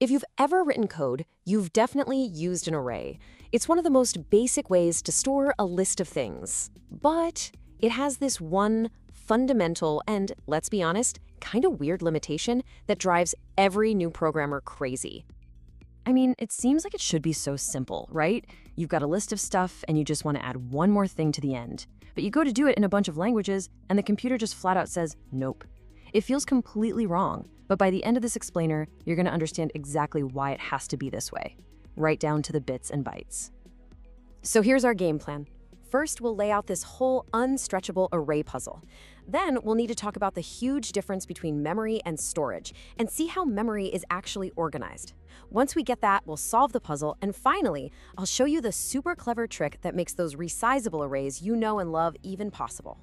If you've ever written code, you've definitely used an array. It's one of the most basic ways to store a list of things. But it has this one fundamental and, let's be honest, kind of weird limitation that drives every new programmer crazy. I mean, it seems like it should be so simple, right? You've got a list of stuff and you just want to add one more thing to the end. But you go to do it in a bunch of languages and the computer just flat out says, nope. It feels completely wrong, but by the end of this explainer, you're going to understand exactly why it has to be this way, right down to the bits and bytes. So here's our game plan. First, we'll lay out this whole unstretchable array puzzle. Then we'll need to talk about the huge difference between memory and storage and see how memory is actually organized. Once we get that, we'll solve the puzzle, and finally, I'll show you the super clever trick that makes those resizable arrays you know and love even possible.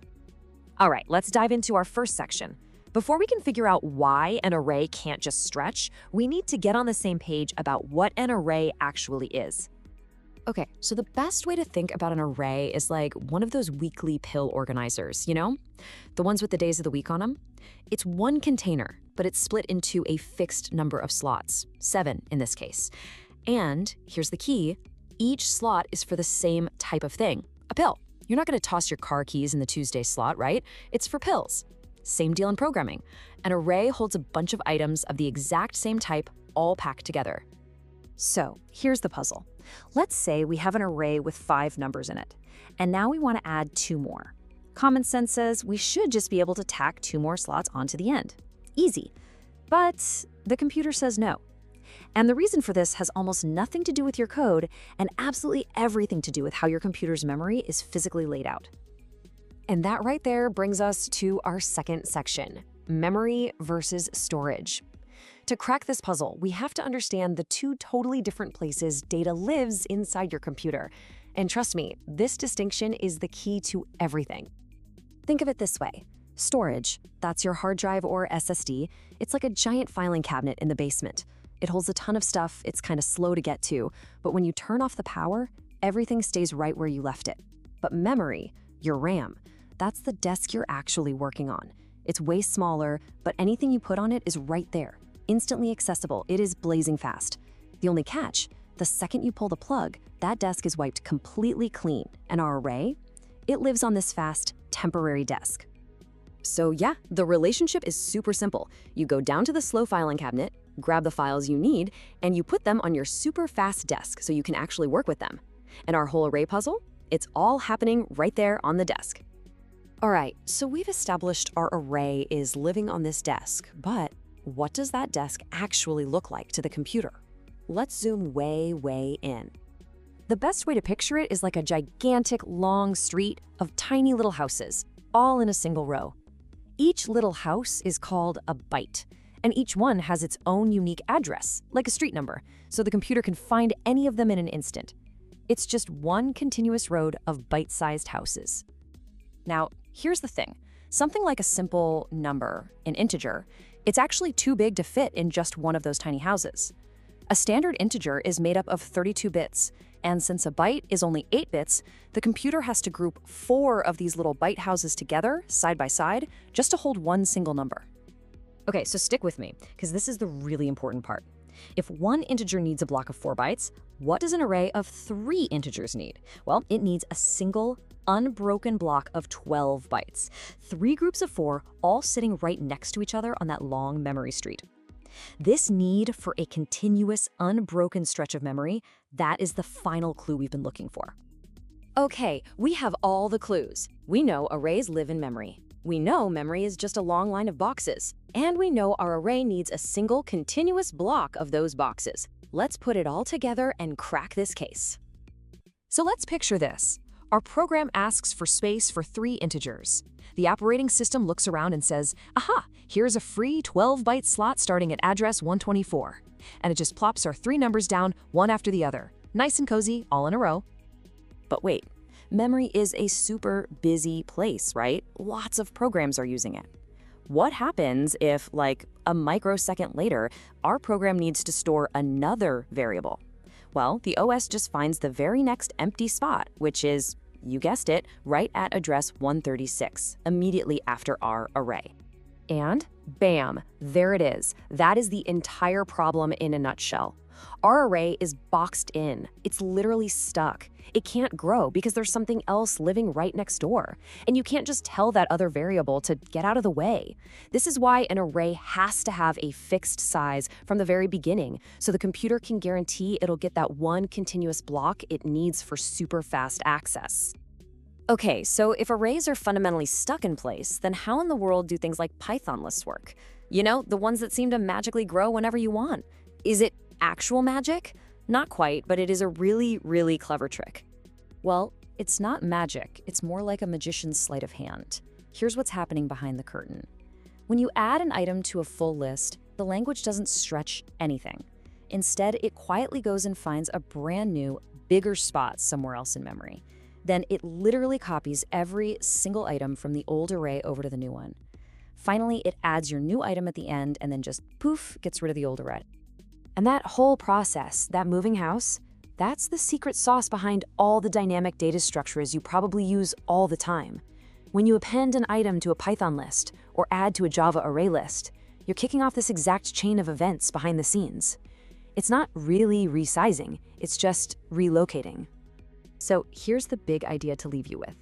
All right, let's dive into our first section. Before we can figure out why an array can't just stretch, we need to get on the same page about what an array actually is. Okay, so the best way to think about an array is like one of those weekly pill organizers, you know? The ones with the days of the week on them? It's one container, but it's split into a fixed number of slots, 7 in this case. And here's the key, each slot is for the same type of thing, a pill. You're not gonna toss your car keys in the Tuesday slot, right? It's for pills. Same deal in programming. An array holds a bunch of items of the exact same type, all packed together. So here's the puzzle. Let's say we have an array with 5 numbers in it, and now we want to add 2 more. Common sense says we should just be able to tack 2 more slots onto the end. Easy. But the computer says no. And the reason for this has almost nothing to do with your code and absolutely everything to do with how your computer's memory is physically laid out. And that right there brings us to our second section, memory versus storage. To crack this puzzle, we have to understand the two totally different places data lives inside your computer. And trust me, this distinction is the key to everything. Think of it this way. Storage, that's your hard drive or SSD. It's like a giant filing cabinet in the basement. It holds a ton of stuff, it's kind of slow to get to, but when you turn off the power, everything stays right where you left it. But memory, your RAM, that's the desk you're actually working on. It's way smaller, but anything you put on it is right there. Instantly accessible, it is blazing fast. The only catch, the second you pull the plug, that desk is wiped completely clean, and our array, it lives on this fast, temporary desk. So yeah, the relationship is super simple. You go down to the slow filing cabinet, grab the files you need, and you put them on your super fast desk so you can actually work with them. And our whole array puzzle, it's all happening right there on the desk. All right, so we've established our array is living on this desk, but what does that desk actually look like to the computer? Let's zoom way, way in. The best way to picture it is like a gigantic, long street of tiny little houses, all in a single row. Each little house is called a byte, and each one has its own unique address, like a street number, so the computer can find any of them in an instant. It's just one continuous road of byte-sized houses. Now, here's the thing. Something like a simple number, an integer, it's actually too big to fit in just one of those tiny houses. A standard integer is made up of 32 bits, and since a byte is only 8 bits, the computer has to group 4 of these little byte houses together, side by side, just to hold one single number. Okay, so stick with me, because this is the really important part. If one integer needs a block of 4 bytes, what does an array of 3 integers need? Well, it needs a single, unbroken block of 12 bytes. 3 groups of 4, all sitting right next to each other on that long memory street. This need for a continuous, unbroken stretch of memory, that is the final clue we've been looking for. Okay, we have all the clues. We know arrays live in memory. We know memory is just a long line of boxes. And we know our array needs a single, continuous block of those boxes. Let's put it all together and crack this case. So let's picture this. Our program asks for space for 3 integers. The operating system looks around and says, aha, here's a free 12-byte slot starting at address 124. And it just plops our 3 numbers down, one after the other. Nice and cozy, all in a row. But wait, memory is a super busy place, right? Lots of programs are using it. What happens if, like, a microsecond later, our program needs to store another variable? Well, the OS just finds the very next empty spot, which is, you guessed it, right at address 136, immediately after our array. And Bam, there it is. That is the entire problem in a nutshell. Our array is boxed in. It's literally stuck. It can't grow because there's something else living right next door. And you can't just tell that other variable to get out of the way. This is why an array has to have a fixed size from the very beginning, so the computer can guarantee it'll get that one continuous block it needs for super fast access. Okay, so if arrays are fundamentally stuck in place, then how in the world do things like Python lists work? You know, the ones that seem to magically grow whenever you want. Is it actual magic? Not quite, but it is a really, really clever trick. Well, it's not magic. It's more like a magician's sleight of hand. Here's what's happening behind the curtain. When you add an item to a full list, the language doesn't stretch anything. Instead, it quietly goes and finds a brand new, bigger spot somewhere else in memory. Then it literally copies every single item from the old array over to the new one. Finally, it adds your new item at the end and then just poof, gets rid of the old array. And that whole process, that moving house, that's the secret sauce behind all the dynamic data structures you probably use all the time. When you append an item to a Python list or add to a Java array list, you're kicking off this exact chain of events behind the scenes. It's not really resizing, it's just relocating. So here's the big idea to leave you with.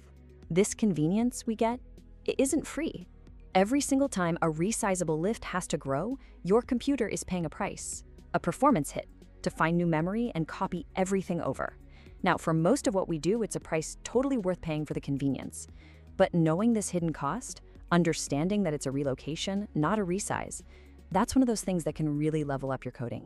This convenience we get, it isn't free. Every single time a resizable lift has to grow, your computer is paying a price, a performance hit, to find new memory and copy everything over. Now, for most of what we do, it's a price totally worth paying for the convenience. But knowing this hidden cost, understanding that it's a relocation, not a resize, that's one of those things that can really level up your coding.